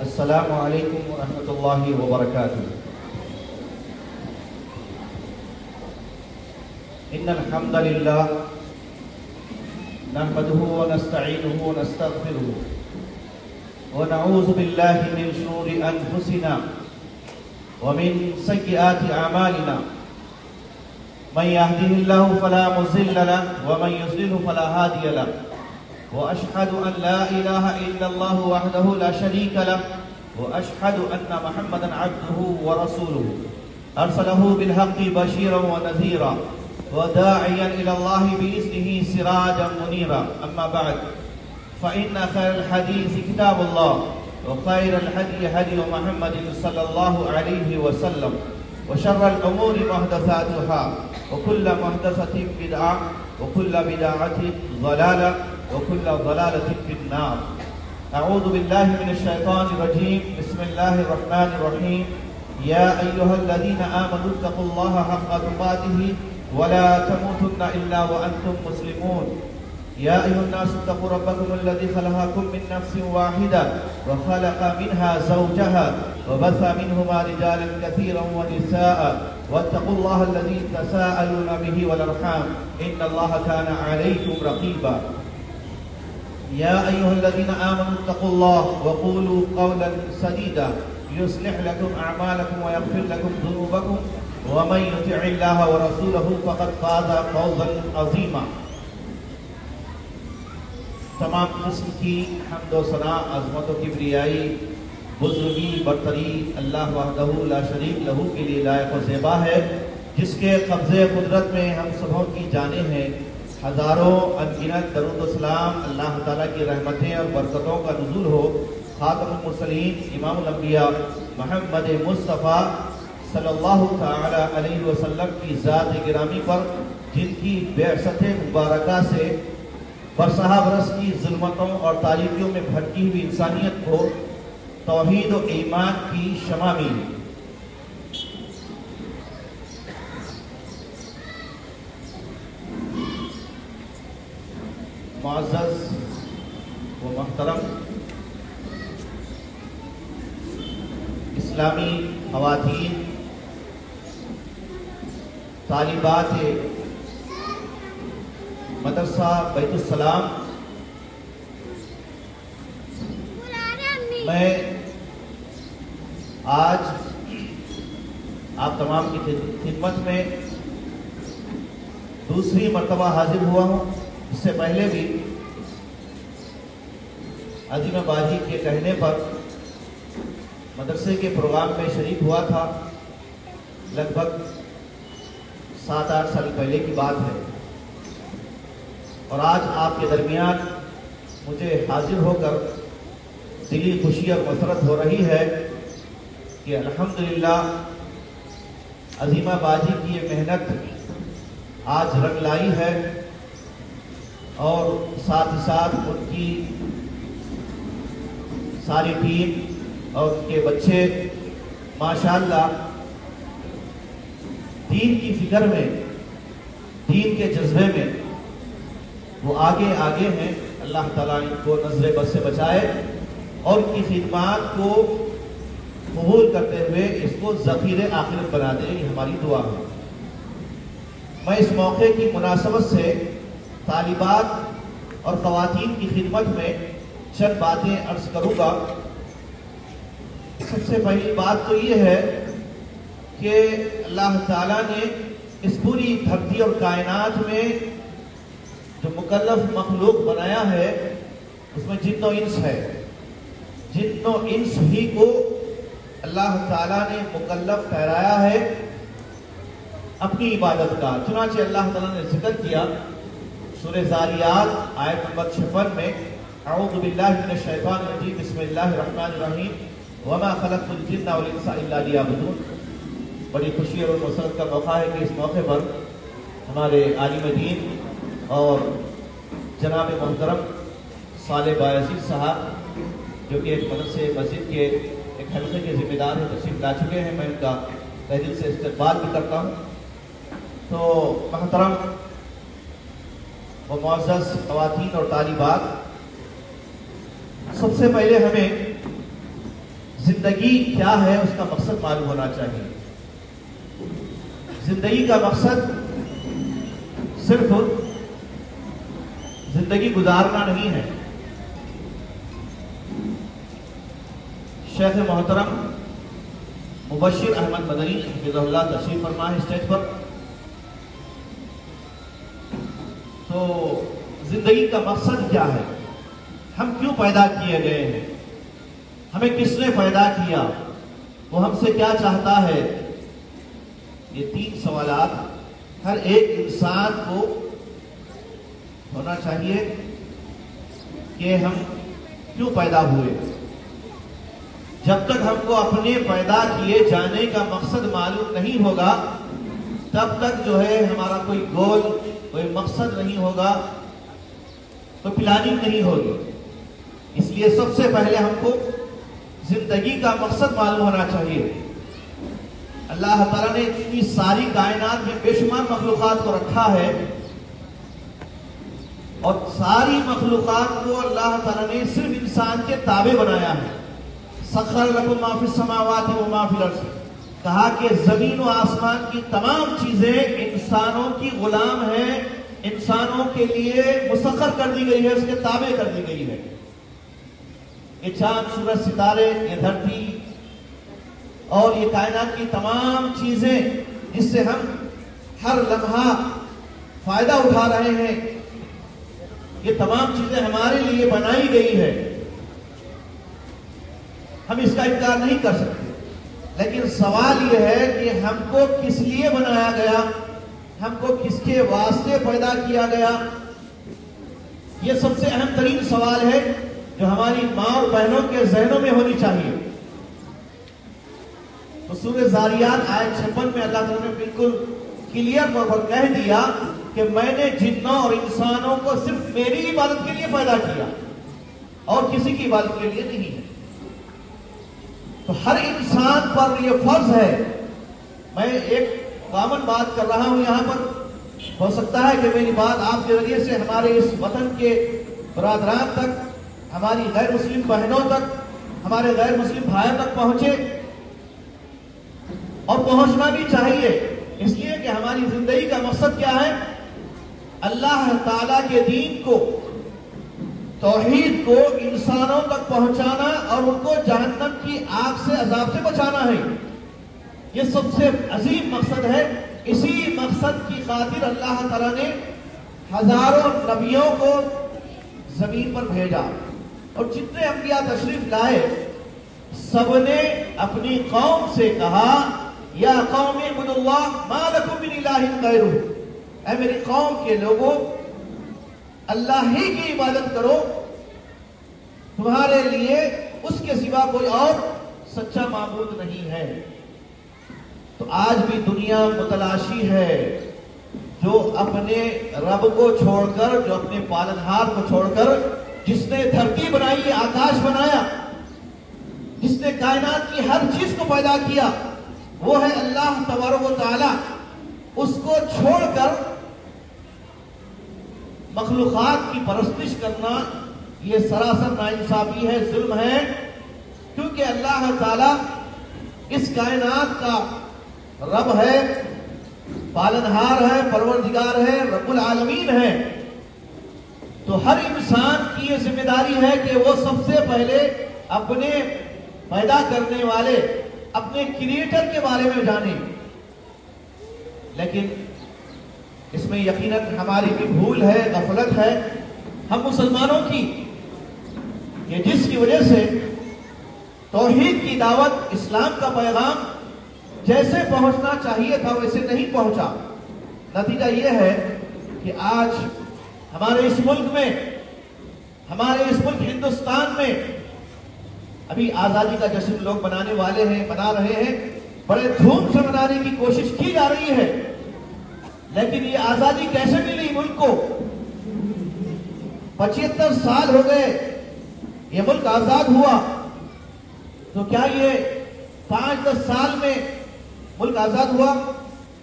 السلام علیکم ورحمۃ اللہ وبرکاتہ۔ ان الحمد للہ نحمده ونستعینه ونستغفره ونعوذ باللہ من شرور انفسنا ومن سیئات اعمالنا من يهده الله فلا مضل له ومن يضلل فلا هادي له واشهد ان لا اله الا الله وحده لا شريك له واشهد ان محمدا عبده ورسوله ارسله بالحق بشيرا ونذيرا وداعيا الى الله باذنه سراجا منيرا اما بعد فان خير الحديث كتاب الله وخير الهدي هدي محمد صلى الله عليه وسلم وشر الامور محدثاتها وكل محدثة بدعة وكل بدعة ضلالة وكل ضلالة في النار۔ اعوذ باللہ من الشیطان الرجیم، بسم اللہ الرحمن الرحیم۔ یا ایہا الذین آمنوا اتقوا اللہ حق تقاته ولا تموتن الا وانتم مسلمون۔ یا ایہا الناس اتقوا ربکم الذی خلقکم من نفس واحدة وخلق منها زوجها وبث منهما رجالا كثيرا ونساء واتقوا الله الذي تساءلون به والارحام ان الله كان عليكم رقيبا۔ يا أيها الذين آمنوا اتقوا الله وقولوا قولا سديدا يصلح لكم أعمالكم ويغفر لكم ذنوبكم ومن يطع الله ورسوله فقد فاز فوزا عظيما۔ تمام قسم کی حمد و ثنا، عظمت و کبریائی، بزرگی، برتری اللہ وحدہ لا شریک لہو کے لیے لائق و زیبا ہے، جس کے قبضے قدرت میں ہم سبوں کی جانیں ہیں۔ ہزاروں انگنت درود و سلام اللہ تعالیٰ کی رحمتیں اور برکتوں کا نزول ہو خاتم المرسلین امام الانبیاء محمد مصطفیٰ صلی اللہ تعالی علیہ وسلم کی ذات گرامی پر، جن کی بعثت مبارکہ سے برسہ برس کی ظلمتوں اور تاریکیوں میں بھٹکی ہوئی انسانیت کو توحید و ایمان کی شمع ملی۔ معزز و محترم اسلامی خواتین، طالبات مدرسہ بیت السلام، میں آج آپ تمام کی خدمت میں دوسری مرتبہ حاضر ہوا ہوں۔ اس سے پہلے بھی عظیم باجی کے کہنے پر مدرسے کے پروگرام میں شریک ہوا تھا، لگ بھگ 7-8 سال پہلے کی بات ہے، اور آج آپ کے درمیان مجھے حاضر ہو کر دلی خوشی اور مسرت ہو رہی ہے کہ الحمدللہ عظیمہ باجی کی یہ محنت آج رنگ لائی ہے، اور ساتھ ہی ساتھ ان کی ساری ٹیم اور ان کے بچے ماشاءاللہ دین کی فکر میں، دین کے جذبے میں وہ آگے آگے ہیں۔ اللہ تعالیٰ ان کو نظر بد سے بچائے اور ان کی خدمات کو قبول کرتے ہوئے اس کو ذخیر آخرت بنا دے، یہ ہماری دعا ہے۔ میں اس موقع کی مناسبت سے طالبات اور خواتین کی خدمت میں چند باتیں عرض کروں گا۔ سب سے پہلی بات تو یہ ہے کہ اللہ تعالیٰ نے اس پوری دھرتی اور کائنات میں جو مکلف مخلوق بنایا ہے اس میں جن و انس ہے، جن و انس ہی کو اللہ تعالیٰ نے مکلف ٹھہرایا ہے اپنی عبادت کا۔ چنانچہ اللہ تعالیٰ نے ذکر کیا سورہ ذاریات آیت نمبر 56 میں، اعوذ باللہ من الشیطان الرجیم، بسم اللہ الرحمن الرحیم، وما خلقت الجن والانس الا لیعبدون۔ بڑی خوشی اور مسرت کا موقع ہے کہ اس موقع پر ہمارے عالم دین اور جناب محترم صالح بایزید صاحب، جو کہ ایک مدرسے مسجد کے ایک حلقے کے ذمہ دار ہیں، تشریف لا چکے ہیں۔ میں ان کا تہ دل سے استقبال بھی کرتا ہوں۔ تو محترم و معزز خواتین اور طالبات، سب سے پہلے ہمیں زندگی کیا ہے اس کا مقصد معلوم ہونا چاہیے. زندگی کا مقصد صرف زندگی گزارنا نہیں ہے. شیخ محترم مبشر احمد مدنی حفظہ اللہ تشریف فرما ہے اسٹیج پر. تو زندگی کا مقصد کیا ہے؟ ہم کیوں پیدا کیے گئے ہیں؟ ہمیں کس نے پیدا کیا؟ وہ ہم سے کیا چاہتا ہے؟ یہ 3 سوالات ہر ایک انسان کو ہونا چاہیے کہ ہم کیوں پیدا ہوئے. جب تک ہم کو اپنے پیدا کیے جانے کا مقصد معلوم نہیں ہوگا تب تک جو ہے ہمارا کوئی گول، کوئی مقصد نہیں ہوگا، کوئی پلاننگ نہیں ہوگی. اس لیے سب سے پہلے ہم کو زندگی کا مقصد معلوم ہونا چاہیے. اللہ تعالیٰ نے اتنی ساری کائنات میں بے شمار مخلوقات کو رکھا ہے اور ساری مخلوقات کو اللہ تعالیٰ نے صرف انسان کے تابع بنایا ہے. سخر لکم ما فی السماوات و ما فی الارض، کہا کہ زمین و آسمان کی تمام چیزیں انسانوں کی غلام ہیں، انسانوں کے لیے مسخر کر دی گئی ہے، اس کے تابع کر دی گئی ہے. یہ چاند، سورج، ستارے، یہ دھرتی اور یہ کائنات کی تمام چیزیں جس سے ہم ہر لمحہ فائدہ اٹھا رہے ہیں، یہ تمام چیزیں ہمارے لیے بنائی گئی ہے. ہم اس کا انکار نہیں کر سکتے. لیکن سوال یہ ہے کہ ہم کو کس لیے بنایا گیا، ہم کو کس کے واسطے پیدا کیا گیا. یہ سب سے اہم ترین سوال ہے جو ہماری ماں اور بہنوں کے ذہنوں میں ہونی چاہیے. تو سورہ زاریات آیت 56 میں اللہ تعالیٰ نے بالکل کلیئر طور پر کہہ دیا کہ میں نے جنوں اور انسانوں کو صرف میری عبادت کے لیے پیدا کیا اور کسی کی عبادت کے لیے نہیں ہے. تو ہر انسان پر یہ فرض ہے. میں ایک کامن بات کر رہا ہوں یہاں پر، ہو سکتا ہے کہ میری بات آپ کے ذریعے سے ہمارے اس وطن کے برادران تک، ہماری غیر مسلم بہنوں تک، ہمارے غیر مسلم بھائیوں تک پہنچے، اور پہنچنا بھی چاہیے. اس لیے کہ ہماری زندگی کا مقصد کیا ہے؟ اللہ تعالیٰ کے دین کو، توحید کو انسانوں تک پہنچانا اور ان کو جہنم کی آگ سے، عذاب سے بچانا ہے. یہ سب سے عظیم مقصد ہے. اسی مقصد کی خاطر اللہ تعالیٰ نے ہزاروں نبیوں کو زمین پر بھیجا، اور جتنے انبیاء تشریف لائے سب نے اپنی قوم سے کہا یا قوم اعبدوا اللہ ما لکم من الہ غیرہ، اے میری قوم کے لوگوں اللہ ہی کی عبادت کرو، تمہارے لیے اس کے سوا کوئی اور سچا معبود نہیں ہے. تو آج بھی دنیا متلاشی ہے جو اپنے رب کو چھوڑ کر، جو اپنے پالنہار کو چھوڑ کر، جس نے دھرتی بنائی، آکاش بنایا، جس نے کائنات کی ہر چیز کو پیدا کیا، وہ ہے اللہ تبارک و تعالی. اس کو چھوڑ کر مخلوقات کی پرستش کرنا یہ سراسر ناانصافی ہے، ظلم ہے. کیونکہ اللہ تعالی اس کائنات کا رب ہے، پالنہار ہے، پروردگار ہے، رب العالمین ہے. تو ہر انسان کی یہ ذمہ داری ہے کہ وہ سب سے پہلے اپنے پیدا کرنے والے، اپنے کریٹر کے بارے میں جانے. لیکن اس میں یقیناً ہماری بھی بھول ہے، غفلت ہے ہم مسلمانوں کی، کہ جس کی وجہ سے توحید کی دعوت، اسلام کا پیغام جیسے پہنچنا چاہیے تھا ویسے نہیں پہنچا. نتیجہ یہ ہے کہ آج ہمارے اس ملک میں، ہمارے اس ملک ہندوستان میں ابھی آزادی کا جشن لوگ منانے والے ہیں، منا رہے ہیں، بڑے دھوم سے منانے کی کوشش کی جا رہی ہے. لیکن یہ آزادی کیسے ملی ملک کو؟ 75 سال ہو گئے یہ ملک آزاد ہوا. تو کیا یہ 5-10 سال میں ملک آزاد ہوا؟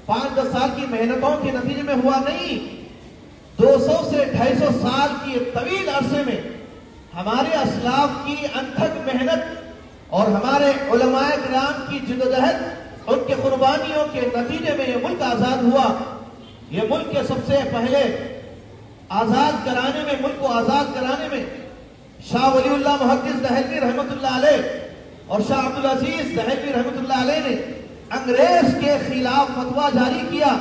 5-10 سال کی محنتوں کے نتیجے میں ہوا نہیں. 200 سے 250 سال کی طویل عرصے میں ہمارے اسلاف کی انتھک محنت، اور ہمارے علماء کرام کی جدوجہد، ان کے قربانیوں کے نتیجے میں یہ ملک آزاد ہوا۔ یہ ملک کے سب سے پہلے آزاد کرانے میں، ملک کو آزاد کرانے میں شاہ ولی اللہ محدث دہلوی رحمۃ اللہ علیہ اور شاہ عبدالعزیز دہلوی رحمۃ اللہ علیہ نے انگریز کے خلاف فتویٰ جاری کیا،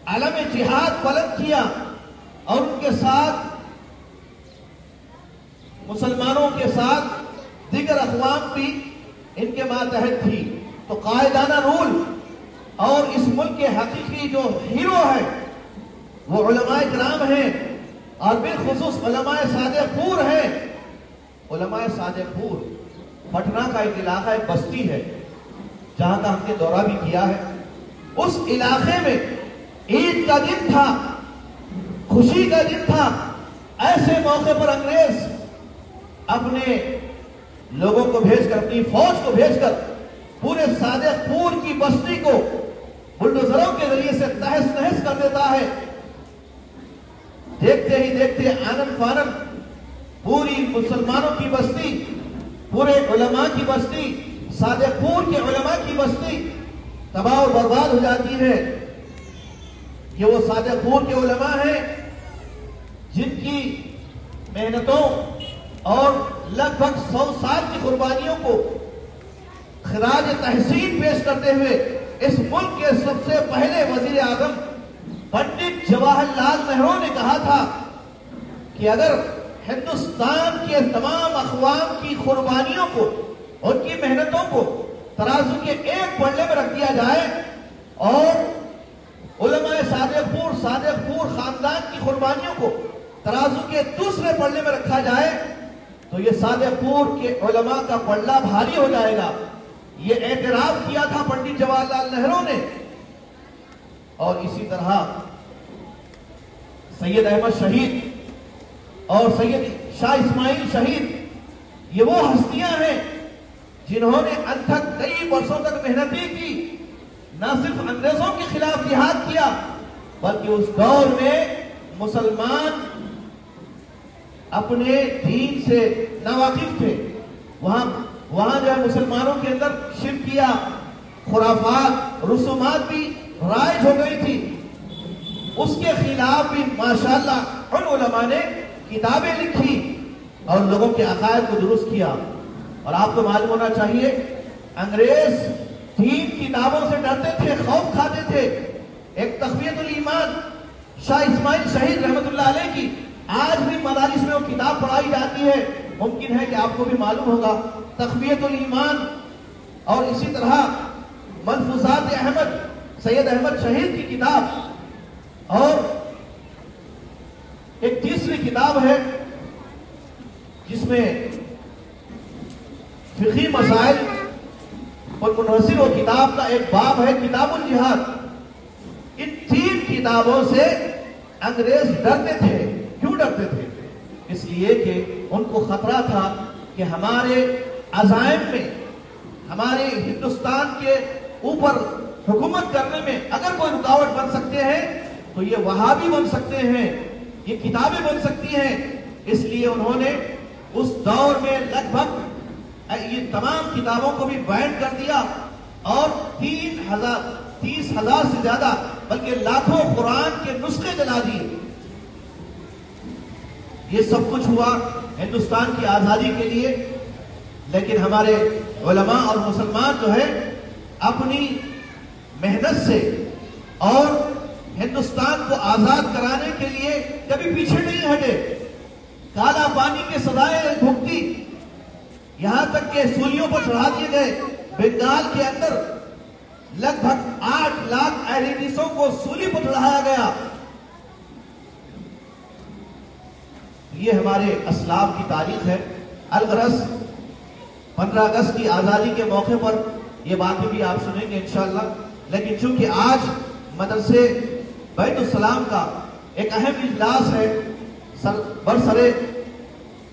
علم جہاد بلند کیا، اور ان کے ساتھ مسلمانوں کے ساتھ دیگر اقوام بھی ان کے ماتحت تھی۔ تو قائدانہ رول اور اس ملک کے حقیقی جو ہیرو ہے وہ علماء کرام ہیں، اور بالخصوص علماء صادق پور ہیں۔ علماء صادق پور پٹنہ کا ایک علاقہ، ایک بستی ہے جہاں کا ہم نے دورہ بھی کیا ہے۔ اس علاقے میں عید کا دن تھا، خوشی کا دن تھا۔ ایسے موقع پر انگریز اپنے لوگوں کو بھیج کر، اپنی فوج کو بھیج کر پورے صادق پور کی بستی کو بلڈوزروں کے ذریعے سے تہس نہس کر دیتا ہے۔ دیکھتے ہی دیکھتے آنن فانن پوری مسلمانوں کی بستی، پورے علماء کی بستی، صادق پور کے علماء کی بستی تباہ و برباد ہو جاتی ہے۔ یہ وہ صادق پور کے علماء ہیں جن کی محنتوں اور لگ بھگ 100 سال کی قربانیوں کو خراج تحسین پیش کرتے ہوئے اس ملک کے سب سے پہلے وزیر اعظم پنڈت جواہر لال نہرو نے کہا تھا کہ اگر ہندوستان کے تمام اقوام کی قربانیوں کو، ان کی محنتوں کو ترازو کے ایک پلڑے میں رکھ دیا جائے اور علماء صادق پور خاندان کی قربانیوں کو ترازو کے دوسرے پلڑے میں رکھا جائے تو یہ صادق پور کے علماء کا پلڑا بھاری ہو جائے گا۔ یہ اعتراف کیا تھا پنڈت جواہر لال نہرو نے۔ اور اسی طرح سید احمد شہید اور سید شاہ اسماعیل شہید، یہ وہ ہستیاں ہیں جنہوں نے انتھک کئی برسوں تک محنتیں کی، نہ صرف انگریزوں کے خلاف جہاد کیا بلکہ اس دور میں مسلمان اپنے دین سے ناواقف تھے۔ وہاں جو ہے مسلمانوں کے اندر شرکیہ، خرافات، رسومات بھی رائج ہو گئی تھی۔ اس کے خلاف بھی ماشاءاللہ ان علماء نے کتابیں لکھی اور لوگوں کے عقائد کو درست کیا۔ اور آپ کو معلوم ہونا چاہیے انگریز تین کتابوں سے ڈرتے تھے، خوف کھاتے تھے۔ ایک تقویت الایمان شاہ اسماعیل شہید رحمت اللہ علیہ کی، آج بھی مدارس میں وہ کتاب پڑھائی جاتی ہے، ممکن ہے کہ آپ کو بھی معلوم ہوگا، تقویت الایمان۔ اور اسی طرح ملفوظات احمد، سید احمد شہید کی کتاب، اور ایک تیسری کتاب ہے جس میں فقہی مسائل اور منحصر و کتاب کا ایک باب ہے، کتاب الجہاد۔ ان تین کتابوں سے انگریز ڈرتے تھے۔ کیوں ڈرتے تھے؟ اس لیے کہ ان کو خطرہ تھا کہ ہمارے عزائم میں، ہمارے ہندوستان کے اوپر حکومت کرنے میں اگر کوئی رکاوٹ بن سکتے ہیں تو یہ وہابی بن سکتے ہیں، یہ کتابیں بن سکتی ہیں۔ اس لیے انہوں نے اس دور میں لگ بھگ یہ تمام کتابوں کو بھی بین کر دیا اور 30,000 سے زیادہ بلکہ لاکھوں قرآن کے نسخے جلا دیے۔ یہ سب کچھ ہوا ہندوستان کی آزادی کے لیے، لیکن ہمارے علماء اور مسلمان جو ہے اپنی محنت سے اور ہندوستان کو آزاد کرانے کے لیے کبھی پیچھے نہیں ہٹے۔ کالا پانی کے سزائیں بھگتی، یہاں تک کہ سولیوں پر چڑھا دیے گئے۔ بنگال کے اندر لگ بھگ 8 لاکھ اہل حدیثوں کو سولی پر چڑھایا گیا۔ یہ ہمارے اسلاف کی تاریخ ہے۔ الغرض 15 اگست کی آزادی کے موقع پر یہ باتیں بھی آپ سنیں گے انشاءاللہ، لیکن چونکہ آج مدرسے بیت السلام کا ایک اہم اجلاس ہے، برسرے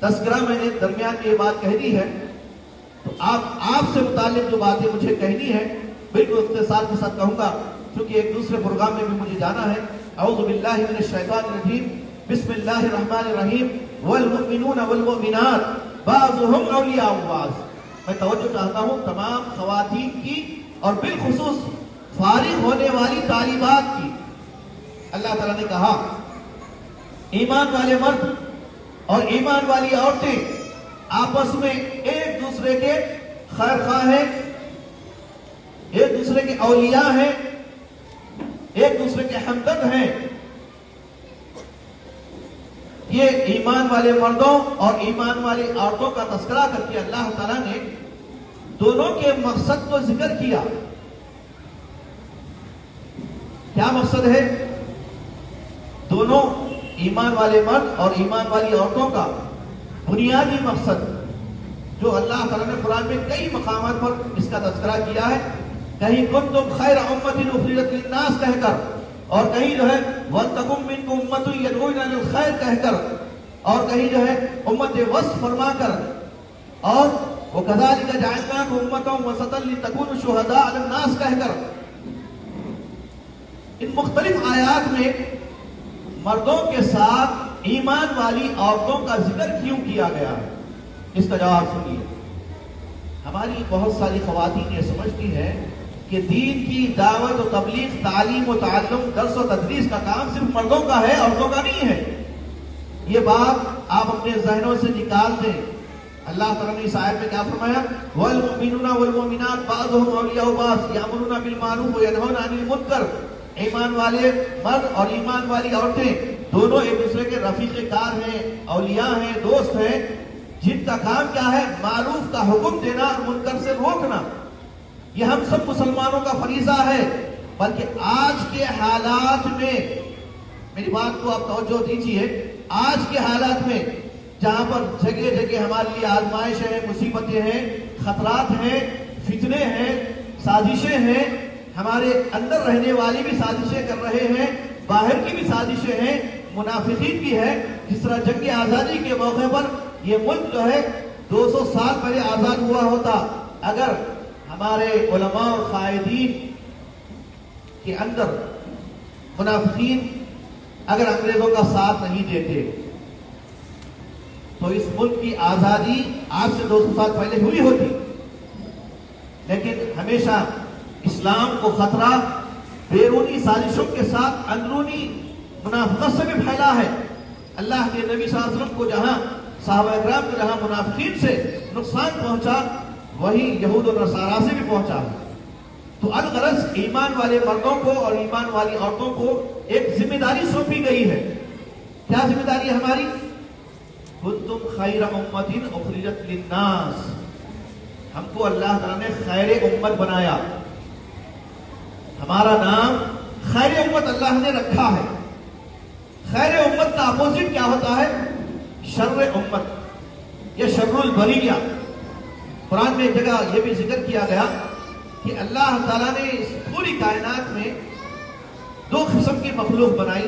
تذکرہ میں نے درمیان میں یہ بات کہہ دی ہے، تو آپ سے متعلق جو باتیں مجھے کہنی ہے بالکل اختصار کے ساتھ کہوں گا، چونکہ ایک دوسرے پروگرام میں بھی مجھے جانا ہے۔ اعوذ باللہ من الشیطان الرجیم، بسم اللہ الرحمن الرحیم، والمؤمنون والمؤمنات بعضهم اولیاء بعض۔ میں توجہ چاہتا ہوں تمام خواتین کی اور بالخصوص فارغ ہونے والی طالبات کی. اللہ تعالیٰ نے کہا ایمان والے مرد اور ایمان والی عورتیں آپس میں ایک دوسرے کے خیر خواہ ہیں، ایک دوسرے کے اولیاء ہیں، ایک دوسرے کے ہمدرد ہیں. یہ ایمان والے مردوں اور ایمان والی عورتوں کا تذکرہ کر کے اللہ تعالیٰ نے دونوں کے مقصد کو ذکر کیا. کیا مقصد ہے؟ دونوں ایمان والے مرد اور ایمان والی عورتوں کا بنیادی مقصد جو اللہ تعالیٰ نے قرآن میں کئی مقامات پر اس کا تذکرہ کیا ہے، کہیں کنتم خیر امۃ اخرجت للناس کہہ کر، اور کہیں جو ہے وَلْتَكُن مِّنكُمْ أُمَّةٌ يَدْعُونَ إِلَى الْخَيْرِ کہہ کر، اور کہیں جو ہے امت وسط فرما کر، اور وَكَذَلِكَ جَعَلْنَاكُمْ أُمَّةً وَسَطًا لِتَكُونُوا شُهَدَاءَ عَلَى النَّاسِ کہہ کر. ان مختلف آیات میں مردوں کے ساتھ ایمان والی عورتوں کا ذکر کیوں کیا گیا ہے؟ اس کا جواب سنیے. ہماری بہت ساری خواتین یہ سمجھتی ہیں کہ دین کی دعوت و تبلیغ، تعلیم و تعلم، درس و تدریس کا کام صرف مردوں کا ہے، عورتوں کا نہیں ہے. یہ بات آپ اپنے ذہنوں سے نکال دیں. اللہ تعالیٰ نے اس آیت میں کیا فرمایا؟ وَالْمُؤْمِنُونَ وَالْمُؤْمِنَاتُ بَعْضُهُمْ أَوْلِيَاءُ بَعْضٍ يَأْمُرُونَ بِالْمَعْرُوفِ وَيَنْهَوْنَ عَنِ الْمُنكَرِ. ایمان والے مرد اور ایمان والی عورتیں دونوں ایک دوسرے کے رفیق کار ہیں، اولیاء ہیں، دوست ہیں، جن کا کام کیا ہے؟ معروف کا حکم دینا اور منکر سے روکنا. یہ ہم سب مسلمانوں کا فریضہ ہے. بلکہ آج کے حالات میں، میری بات کو آپ توجہ دیجیے، آج کے حالات میں جہاں پر جگہ جگہ ہمارے لیے آزمائشیں ہیں، مصیبتیں ہیں، خطرات ہیں، فتنے ہیں، سازشیں ہیں، ہمارے اندر رہنے والی بھی سازشیں کر رہے ہیں، باہر کی بھی سازشیں ہیں، منافقین بھی ہے. جس طرح جنگ آزادی کے موقع پر یہ ملک جو ہے 200 سال پہلے آزاد ہوا ہوتا، اگر ہمارے علماء اور قائدین کے اندر منافقین اگر انگریزوں کا ساتھ نہیں دیتے تو اس ملک کی آزادی آج سے 200 سال پہلے ہوئی ہوتی. لیکن ہمیشہ اسلام کو خطرہ بیرونی سازشوں کے ساتھ اندرونی منافقت سے بھی پھیلا ہے. اللہ کے نبی صلی اللہ علیہ وسلم کو جہاں صحابہ اکرام کو جہاں منافقین سے نقصان پہنچا، وہی یہود اور نصارا سے بھی پہنچا. تو الغرض ایمان والے مردوں کو اور ایمان والی عورتوں کو ایک ذمہ داری سونپی گئی ہے. کیا ذمہ داری ہے ہماری؟ کنتم خیر امۃ اخرجت للناس. ہم کو اللہ تعالیٰ نے خیر امت بنایا. ہمارا نام خیر امت اللہ نے رکھا ہے. خیر امت کا اپوزٹ کیا ہوتا ہے؟ شر امت یا شر البریہ. قرآن میں ایک جگہ یہ بھی ذکر کیا گیا کہ اللہ تعالیٰ نے اس پوری کائنات میں 2 قسم کی مخلوق بنائی،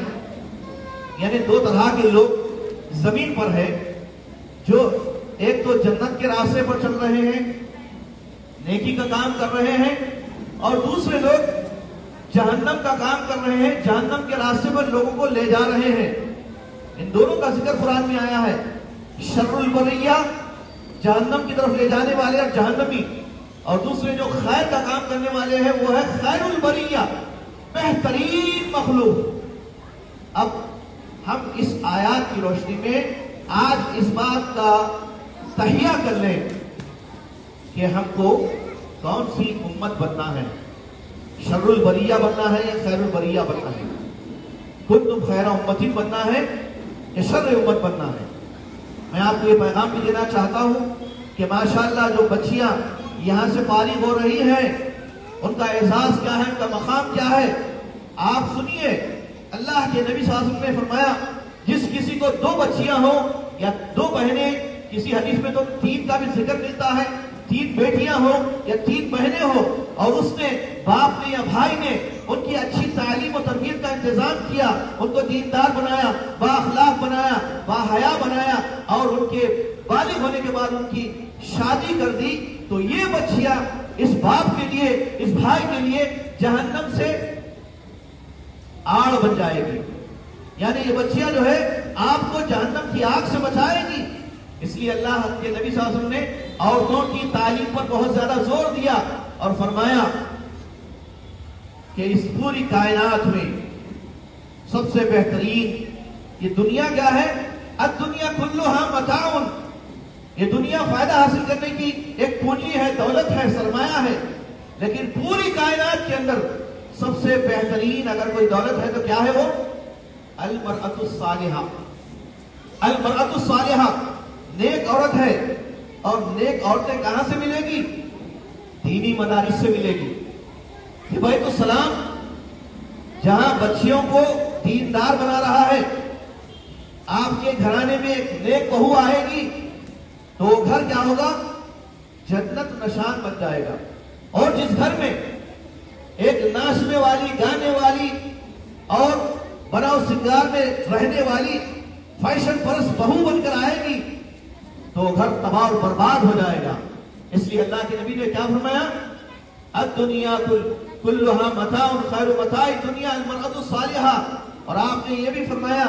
یعنی 2 طرح کے لوگ زمین پر ہیں، جو ایک تو جنت کے راستے پر چل رہے ہیں، نیکی کا کام کر رہے ہیں، اور دوسرے لوگ جہنم کا کام کر رہے ہیں، جہنم کے راستے پر لوگوں کو لے جا رہے ہیں. ان دونوں کا ذکر قرآن میں آیا ہے. شر البریہ جہنم کی طرف لے جانے والے اور جہنمی، اور دوسرے جو خیر کا کام کرنے والے ہیں وہ ہے خیر البریہ، بہترین مخلوق. اب ہم اس آیات کی روشنی میں آج اس بات کا تہیہ کر لیں کہ ہم کو کون سی امت بننا ہے، شر البریہ بننا ہے یا خیر البریہ بننا ہے، کنتم خیر امۃ بننا ہے یا شر امت بننا ہے. میں آپ کو یہ پیغام بھی دینا چاہتا ہوں کہ ماشاءاللہ جو بچیاں یہاں سے فارغ ہو رہی ہیں، ان کا اعزاز کیا ہے، ان کا مقام کیا ہے. آپ سنیے، اللہ کے نبی صلی اللہ علیہ وسلم نے فرمایا جس کسی کو 2 بچیاں ہوں یا 2 بہنیں، کسی حدیث میں تو 3 کا بھی ذکر ملتا ہے، 3 بیٹیاں ہوں یا 3 بہنیں ہوں، اور اس نے باپ نے یا بھائی نے ان کی اچھی تعلیم و تربیت کا انتظام کیا، ان کو دیندار بنایا، با اخلاق بنایا، با حیا بنایا، اور ان کے بالغ ہونے کے بعد ان کی شادی کر دی، تو یہ بچیاں اس باپ کے لیے، اس بھائی کے لیے جہنم سے آڑ بن جائے گی. یعنی یہ بچیاں جو ہے آپ کو جہنم کی آگ سے بچائے گی. اس لیے اللہ کے نبی صلی اللہ علیہ وسلم نے عورتوں کی تعلیم پر بہت زیادہ زور دیا اور فرمایا کہ اس پوری کائنات میں سب سے بہترین یہ دنیا کیا ہے؟ الدنیا کلھا متاع، یہ دنیا فائدہ حاصل کرنے کی ایک پونجی ہے، دولت ہے، سرمایہ ہے، لیکن پوری کائنات کے اندر سب سے بہترین اگر کوئی دولت ہے تو کیا ہے وہ؟ المرأۃ الصالحہ۔ المرأۃ الصالحہ نیک عورت ہے، اور نیک عورتیں کہاں سے ملے گی؟ دینی مدارس سے ملے گی۔ کہ بیت السلام جہاں بچیوں کو دیندار بنا رہا ہے، آپ کے گھرانے میں ایک نیک بہو آئے گی تو وہ گھر کیا ہوگا؟ جنت نشان بن جائے گا۔ اور جس گھر میں ایک ناشنے والی، گانے والی اور بناؤ سنگار میں رہنے والی فیشن پرست بہو بن کر آئے گی تو وہ گھر تباہ و برباد ہو جائے گا۔ اس لیے اللہ کے نبی نے کیا فرمایا؟ الدنیا کلھا متاع خیر متاع الدنیا المرأۃ الصالحہ۔ اور آپ نے یہ بھی فرمایا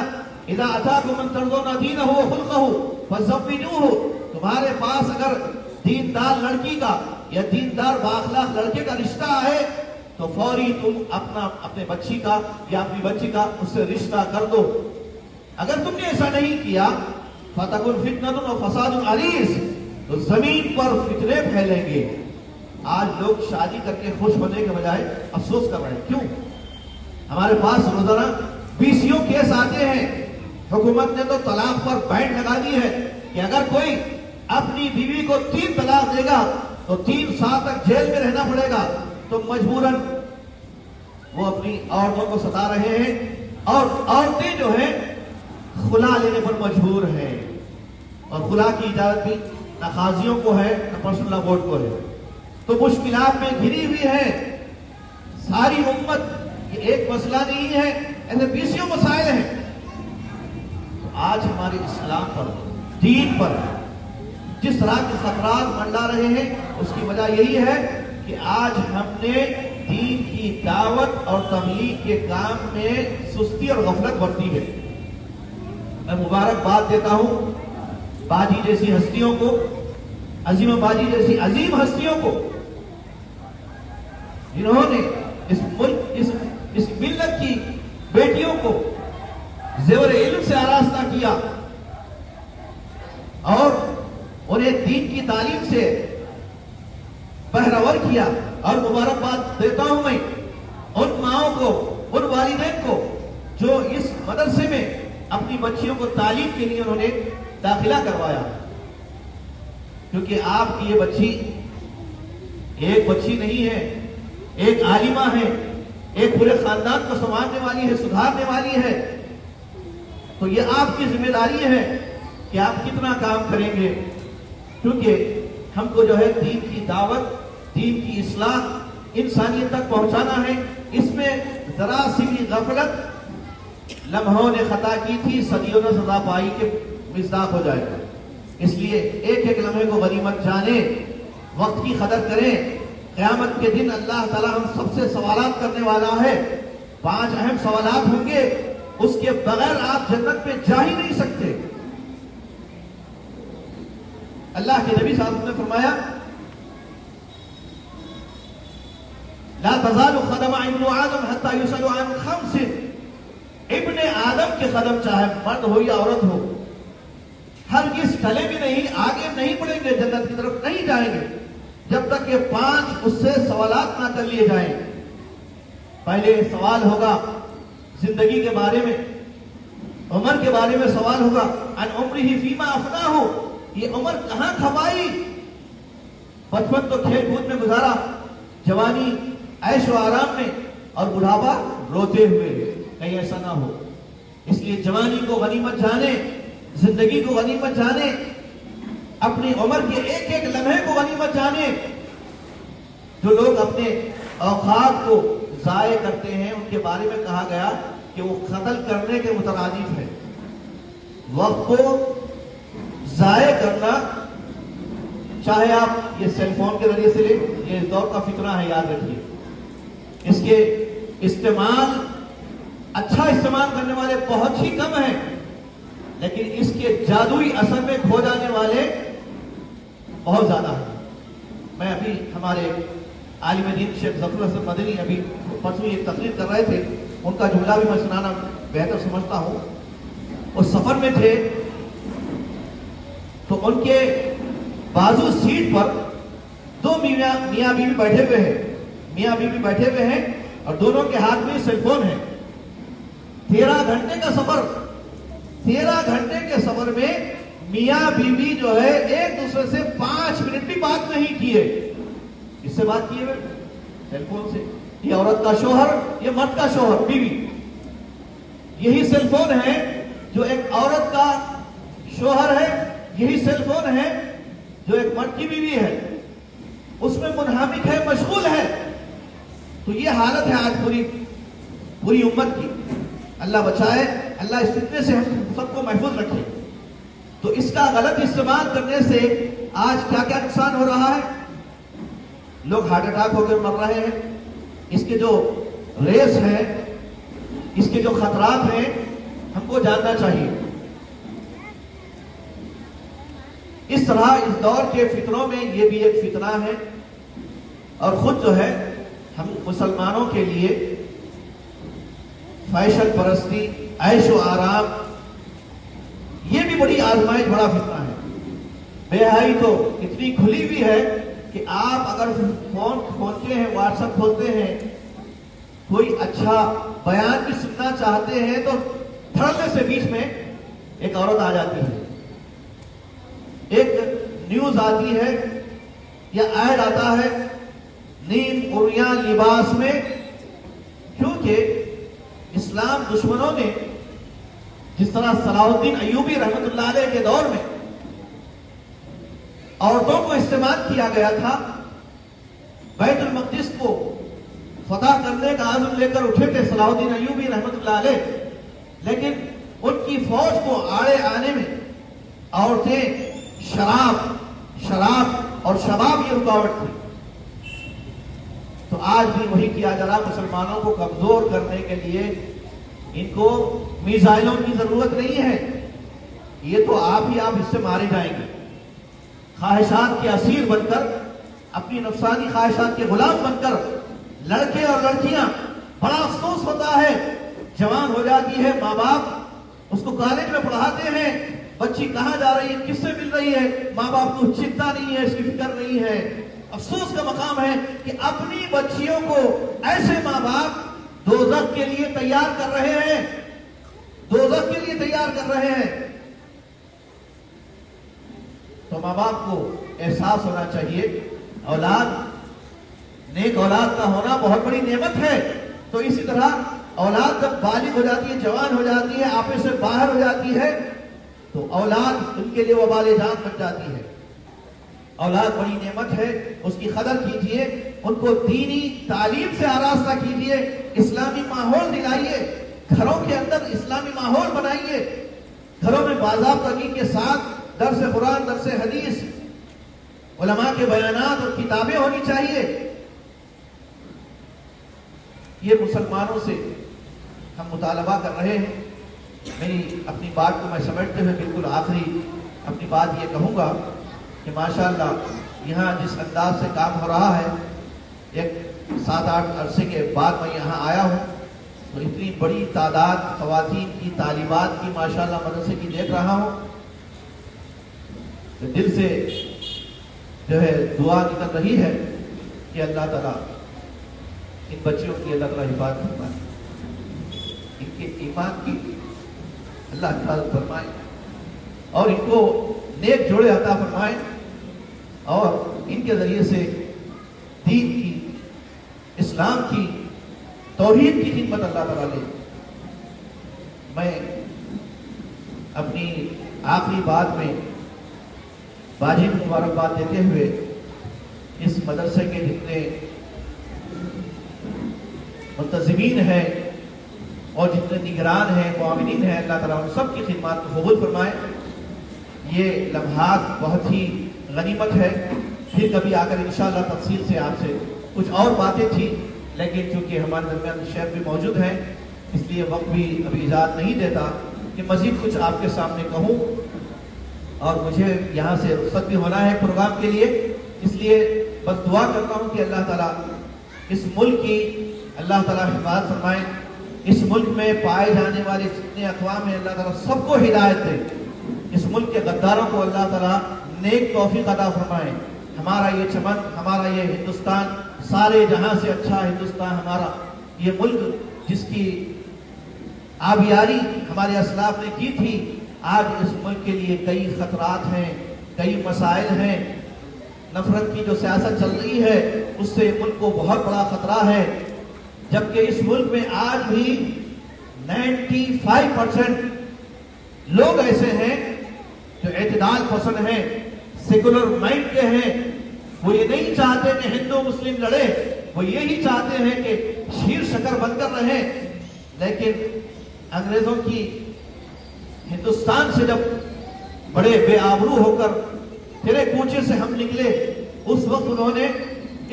اذا اتاکم من ترضون دینہ وخلقہ فزوجوہ، تمہارے پاس اگر دیندار لڑکی کا یا دیندار بااخلاق لڑکے کا رشتہ آئے تو فوری تم اپنے بچی کا یا اپنی بچی کا اس سے رشتہ کر دو۔ اگر تم نے ایسا نہیں کیا فَتَكُنْ فِتْنَةٌ وَفَسَادٌ عَرِيضٌ، تو زمین پر فتنے پھیلیں گے۔ آج لوگ شادی کر کے خوش ہونے کے بجائے افسوس کر رہے ہیں۔ کیوں؟ ہمارے پاس روزانہ 20 کیس آتے ہیں۔ حکومت نے تو طلاق پر بین لگا دی ہے کہ اگر کوئی اپنی بیوی کو 3 طلاق دے گا تو 3 سال تک جیل میں رہنا پڑے گا۔ تو مجبوراً وہ اپنی عورتوں کو ستا رہے ہیں، اور عورتیں جو ہیں خلا لینے پر مجبور ہیں، اور خلا کی اجازت بھی نہ قاضیوں کو ہے نہ پرسنل لا بورڈ کو ہے۔ تو مشکلات میں گھری ہوئی ہے ساری امت۔ یہ ایک مسئلہ نہیں ہے، ایسے 20 مسائل ہیں۔ تو آج ہمارے اسلام پر، دین پر جس طرح کے خطرات منڈا رہے ہیں، اس کی وجہ یہی ہے کہ آج ہم نے دین کی دعوت اور تبلیغ کے کام میں سستی اور غفلت برتی ہے۔ میں مبارکباد دیتا ہوں باجی جیسی ہستیوں کو، عظیم باجی جیسی عظیم ہستیوں کو، جنہوں نے اس ملک، اس ملت کی بیٹیوں کو زیور علم سے آراستہ کیا اور انہیں دین کی تعلیم سے بہرور کیا۔ اور مبارکباد دیتا ہوں میں ان ماؤں کو، ان والدین کو جو اس مدرسے میں اپنی بچیوں کو تعلیم کے لیے انہوں نے داخلہ کروایا، کیونکہ آپ کی یہ بچی ایک بچی نہیں ہے، ایک عالمہ ہے، ایک پورے خاندان کو سنوارنے والی ہے، سدھارنے والی ہے۔ تو یہ آپ کی ذمہ داری ہے کہ آپ کتنا کام کریں گے، کیونکہ ہم کو جو ہے دین کی دعوت، دین کی اصلاح انسانیت تک پہنچانا ہے۔ اس میں ذرا سی بھی غفلت، لمحوں نے خطا کی تھی صدیوں نے سزا پائی کے مصداق ہو جائے گا۔ اس لیے ایک ایک لمحے کو غنیمت جانیں، وقت کی قدر کریں۔ قیامت کے دن اللہ تعالیٰ ہم سب سے سوالات کرنے والا ہے۔ 5 اہم سوالات ہوں گے، اس کے بغیر آپ جنت میں جا ہی نہیں سکتے۔ اللہ کے نبی صلی اللہ علیہ وسلم نے فرمایا لا تزال قدم ابن آدم حتى يسأل عن 5۔ ابن آدم کے قدم چاہے مرد ہو یا عورت ہو، ہرگز ٹلے بھی نہیں، آگے نہیں بڑھیں گے، جنت کی طرف نہیں جائیں گے جب تک یہ 5 اس سے سوالات نہ کر لیے جائیں۔ پہلے سوال ہوگا زندگی کے بارے میں، عمر کے بارے میں سوال ہوگا عن عمرہ فیما افناہ، یہ عمر کہاں کھپائی؟ بچپن تو کھیل کود میں گزارا، جوانی عیش و آرام میں، اور بڑھاپا روتے ہوئے، کہیں ایسا نہ ہو۔ اس لیے جوانی کو غنیمت جانے، زندگی کو غنیمت جانے، اپنی عمر کے ایک ایک لمحے کو غنیمت جانے۔ جو لوگ اپنے اوقات کو ضائع کرتے ہیں ان کے بارے میں کہا گیا کہ وہ قتل کرنے کے مترادف ہے۔ وقت کو ضائع کرنا، چاہے آپ یہ سیل فون کے ذریعے سے لیں، یہ اس دور کا فتنہ ہے، یاد رکھیے۔ اس کے استعمال، اچھا استعمال کرنے والے بہت ہی کم ہیں، لیکن اس کے جادوئی اثر میں کھو جانے والے بہت زیادہ ہے. میں ابھی ہمارے عالم دین شیخ ظفر حسن مدنی ابھی پرسوں ایک تقریر کر رہے تھے، ان کا جملہ بھی میں سنانا بہتر سمجھتا ہوں. وہ سفر میں تھے تو ان کے بازو سیٹ پر دو میاں بیوی بیٹھے ہوئے ہیں. میاں بیوی بیٹھے ہوئے ہیں اور دونوں کے ہاتھ میں سیل فون ہے. 13 گھنٹے کا سفر، 13 گھنٹے کے سفر میں میاں بیوی جو ہے ایک دوسرے سے 5 منٹ بھی بات نہیں کیے. اس سے بات کیے ہوئے سیل فون سے. یہ عورت کا شوہر، یہ مرد کا شوہر، بیوی. یہی سیل فون ہے جو ایک عورت کا شوہر ہے، یہی سیل فون ہے جو ایک مرد کی بیوی ہے. اس میں منہمک ہے، مشغول ہے. تو یہ حالت ہے آج پوری امت کی. اللہ بچائے، اللہ اس فتنے سے ہم سب کو محفوظ رکھے. تو اس کا غلط استعمال کرنے سے آج کیا کیا نقصان ہو رہا ہے. لوگ ہارٹ اٹیک ہو کر مر رہے ہیں. اس کے جو ریس ہے، اس کے جو خطرات ہیں، ہم کو جاننا چاہیے. اس طرح اس دور کے فتنوں میں یہ بھی ایک فتنہ ہے. اور خود جو ہے ہم مسلمانوں کے لیے فیشن پرستی، عیش و آرام، یہ بھی بڑی آزمائش، بڑا فتنہ ہے. بے حیائی تو اتنی کھلی ہوئی ہے کہ آپ اگر فون کھولتے ہیں، واٹس ایپ کھولتے ہیں، کوئی اچھا بیان بھی سننا چاہتے ہیں تو دھڑلے سے بیچ میں ایک عورت آ جاتی ہے، ایک نیوز آتی ہے یا ایڈ آتا ہے نیند عریاں لباس میں. کیونکہ اسلام دشمنوں نے جس طرح صلاح الدین ایوبی رحمت اللہ علیہ کے دور میں عورتوں کو استعمال کیا گیا تھا، بیت المقدس کو فتح کرنے کا عزم لے کر اٹھے تھے صلاح الدین ایوبی رحمت اللہ علیہ. لیکن ان کی فوج کو آڑے آنے میں عورتیں، شراب اور شباب یہ رکاوٹ تھی. تو آج بھی وہی کیا جا رہا. مسلمانوں کو کمزور کرنے کے لیے ان کو میزائلوں کی ضرورت نہیں ہے. یہ تو آپ اس سے مارے جائیں گے. خواہشات کے اسیر بن کر، اپنی نفسانی خواہشات کے غلام بن کر لڑکے اور لڑکیاں، بڑا افسوس ہوتا ہے، جوان ہو جاتی ہے، ماں باپ اس کو کالج میں پڑھاتے ہیں، بچی کہاں جا رہی ہے، کس سے مل رہی ہے، ماں باپ کو چنتا نہیں ہے، اس کی فکر نہیں ہے. افسوس کا مقام ہے کہ اپنی بچیوں کو ایسے ماں باپ دوزخ کے لیے تیار کر رہے ہیں، دوزخ کے لیے تیار کر رہے ہیں. تو ماں باپ کو احساس ہونا چاہیے نیک اولاد کا ہونا بہت بڑی نعمت ہے. تو اسی طرح اولاد جب بالغ ہو جاتی ہے، جوان ہو جاتی ہے، آپے سے باہر ہو جاتی ہے، تو اولاد ان کے لیے وبال جان بن جاتی ہے. اولاد بڑی نعمت ہے، اس کی قدر کیجئے، ان کو دینی تعلیم سے آراستہ کیجئے، اسلامی ماحول دلائیے، گھروں کے اندر اسلامی ماحول بنائیے، گھروں میں باضابطگی کے ساتھ درس قرآن، درس حدیث، علماء کے بیانات اور کتابیں ہونی چاہیے. یہ مسلمانوں سے ہم مطالبہ کر رہے ہیں. میری اپنی بات کو میں سمیٹتے ہوئے بالکل آخری اپنی بات یہ کہوں گا کہ ماشاءاللہ یہاں جس انداز سے کام ہو رہا ہے، ایک 7-8 عرصے کے بعد میں یہاں آیا ہوں تو اتنی بڑی تعداد خواتین کی تعلیمات کی ماشاءاللہ مدرسے کی دیکھ رہا ہوں. دل سے جو ہے دعا نکل رہی ہے کہ اللہ تعالیٰ ان بچیوں کی اللہ تعالیٰ حفاظت فرمائے، ان کے ایمان کی اللہ حفاظت فرمائے اور ان کو نیک جوڑے عطا فرمائے اور ان کے ذریعے سے دین کی، اسلام کی، توحید کی خدمت اللہ تعالیٰ لے. میں اپنی آخری بات میں واجب مبارکباد دیتے ہوئے اس مدرسے کے جتنے منتظمین ہیں اور جتنے نگران ہیں، معاونین ہیں، اللہ تعالیٰ ان سب کی خدمات کو قبول فرمائے. یہ لمحات بہت ہی غنیمت ہے. پھر کبھی آ کر انشاءاللہ تفصیل سے آپ سے کچھ اور باتیں تھی، لیکن چونکہ ہمارے درمیان شیخ بھی موجود ہیں اس لیے وقت بھی ابھی اجازت نہیں دیتا کہ مزید کچھ آپ کے سامنے کہوں. اور مجھے یہاں سے رخصت بھی ہونا ہے پروگرام کے لیے، اس لیے بس دعا کرتا ہوں کہ اللہ تعالیٰ اس ملک کی اللہ تعالیٰ حفاظت فرمائے، اس ملک میں پائے جانے والے جتنے اقوام ہیں اللہ تعالیٰ سب کو ہدایت دے، اس ملک کے غداروں کو اللہ تعالیٰ نیک توفیق عطا فرمائے۔ ہمارا یہ چمن، ہمارا یہ ہندوستان سارے جہاں سے اچھا ہندوستان، ہمارا یہ ملک جس کی آبیاری ہمارے اسلاف نے کی تھی، آج اس ملک کے لیے کئی خطرات ہیں، کئی مسائل ہیں۔ نفرت کی جو سیاست چل رہی ہے اس سے ملک کو بہت بڑا خطرہ ہے، جبکہ اس ملک میں آج بھی 95% لوگ ایسے ہیں جو اعتدال پسند ہیں، سیکولر مائنڈ کے ہیں۔ وہ یہ نہیں چاہتے کہ ہندو مسلم لڑے، وہ یہی چاہتے ہیں کہ شیر شکر بن کر رہیں۔ لیکن انگریزوں کی ہندوستان سے جب بڑے بے آبرو ہو کر تیرے کوچے سے ہم نکلے، اس وقت انہوں نے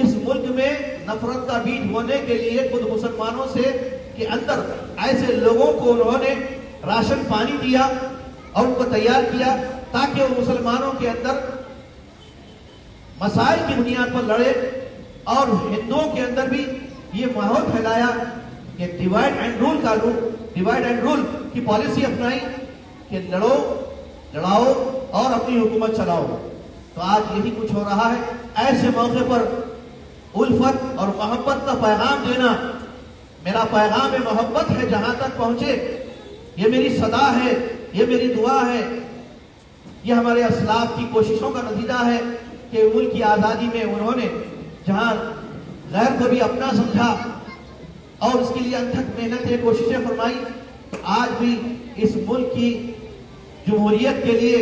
اس ملک میں نفرت کا بیج بونے کے لیے خود مسلمانوں سے کے اندر ایسے لوگوں کو انہوں نے راشن پانی دیا اور ان کو تیار کیا تاکہ وہ مسلمانوں کے اندر مسائل کی بنیاد پر لڑے، اور ہندوؤں کے اندر بھی یہ ماحول پھیلایا کہ ڈیوائڈ اینڈ رول کی پالیسی اپنائی کہ لڑاؤ اور اپنی حکومت چلاؤ۔ تو آج یہی کچھ ہو رہا ہے۔ ایسے موقع پر الفت اور محبت کا پیغام دینا، میرا پیغام محبت ہے جہاں تک پہنچے، یہ میری صدا ہے، یہ میری دعا ہے، یہ ہمارے اسلاف کی کوششوں کا نتیجہ ہے کہ ملک کی آزادی میں انہوں نے جہاں غیر کو بھی اپنا سمجھا اور اس کے لیے انتھک محنتیں کوششیں فرمائی، تو آج بھی اس ملک کی جمہوریت کے لیے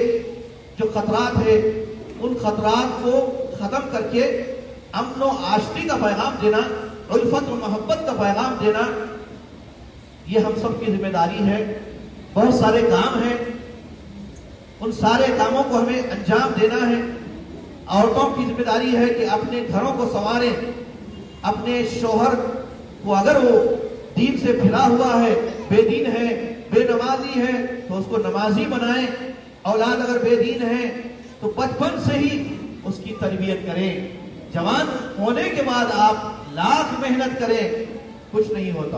جو خطرات ہے ان خطرات کو ختم کر کے امن و آشتی کا پیغام دینا، الفت و محبت کا پیغام دینا، یہ ہم سب کی ذمہ داری ہے۔ بہت سارے کام ہیں، ان سارے کاموں کو ہمیں انجام دینا ہے۔ عورتوں کی ذمہ داری ہے کہ اپنے گھروں کو سنواریں، اپنے شوہر کو اگر وہ دین سے پھرا ہوا ہے، بے دین ہے، بے نمازی ہے، تو اس کو نمازی بنائیں۔ اولاد اگر بے دین ہے تو بچپن سے ہی اس کی تربیت کریں۔ جوان ہونے کے بعد آپ لاکھ محنت کریں، کچھ نہیں ہوتا۔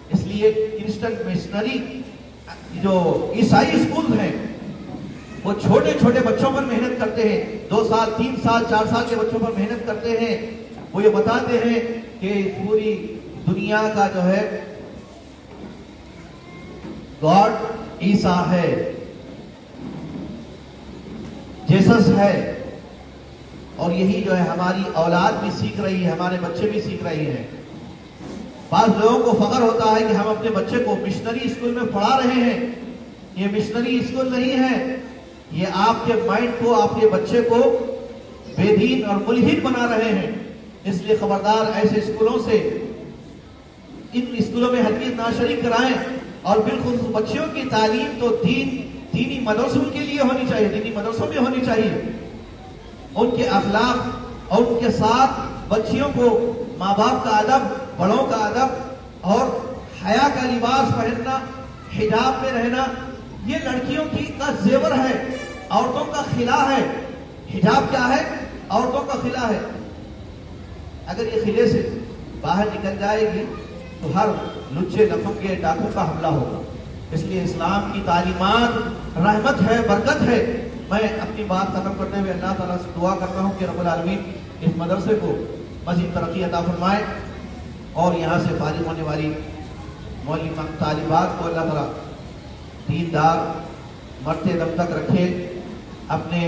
اس لیے کرسچن مشنری جو عیسائی اسکول ہیں وہ چھوٹے چھوٹے بچوں پر محنت کرتے ہیں، 2 سال 3 سال 4 سال کے بچوں پر محنت کرتے ہیں۔ وہ یہ بتاتے ہیں کہ پوری دنیا کا جو ہے گاڈ عیسیٰ ہے، جیسس ہے، اور یہی جو ہے ہماری اولاد بھی سیکھ رہی ہے، ہمارے بچے بھی سیکھ رہے ہیں۔ بعض لوگوں کو فخر ہوتا ہے کہ ہم اپنے بچے کو مشنری اسکول میں پڑھا رہے ہیں۔ یہ مشنری اسکول نہیں ہے، یہ آپ کے مائنڈ کو، آپ کے بچے کو بے دین اور ملحد بنا رہے ہیں۔ اس لیے خبردار ایسے اسکولوں سے، ان اسکولوں میں ہرگز نہ شریک کرائیں، اور بالخصوص بچیوں کی تعلیم تو دینی مدرسوں کے لیے ہونی چاہیے، دینی مدرسوں میں ہونی چاہیے۔ ان کے اخلاق اور ان کے ساتھ بچیوں کو ماں باپ کا ادب، بڑوں کا ادب اور حیا کا لباس پہننا، حجاب میں رہنا، یہ لڑکیوں کا زیور ہے، عورتوں کا خلا ہے۔ حجاب کیا ہے؟ عورتوں کا خلا ہے۔ اگر یہ خلے سے باہر نکل جائے گی تو ہر لچے لفنگے ڈاکوں کا حملہ ہوگا۔ اس لیے اسلام کی تعلیمات رحمت ہے، برکت ہے۔ میں اپنی بات ختم کرتے ہوئے اللہ تعالیٰ سے دعا کرتا ہوں کہ رب العالمین اس مدرسے کو مزید ترقی عطا فرمائے، اور یہاں سے فارغ ہونے والی معلم طالبات کو اللہ تعالیٰ دیندار مرتے دم تک رکھے، اپنے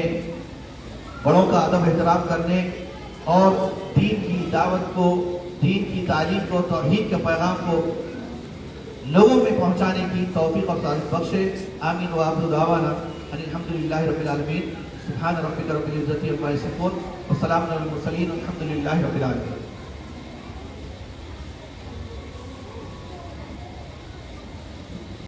بڑوں کا ادب احترام کرنے اور دین کی دعوت کو، دین کی تعلیم کو، توحید کے پیغام کو لوگوں میں پہنچانے کی توفیق اور سعادت بخشے۔ آمین و آخر دعوانا ان الحمدللہ رب العالمین۔ سبحان ربک رب العزت عما یصفون، وسلام علی المرسلین، الحمدللہ رب العالمین۔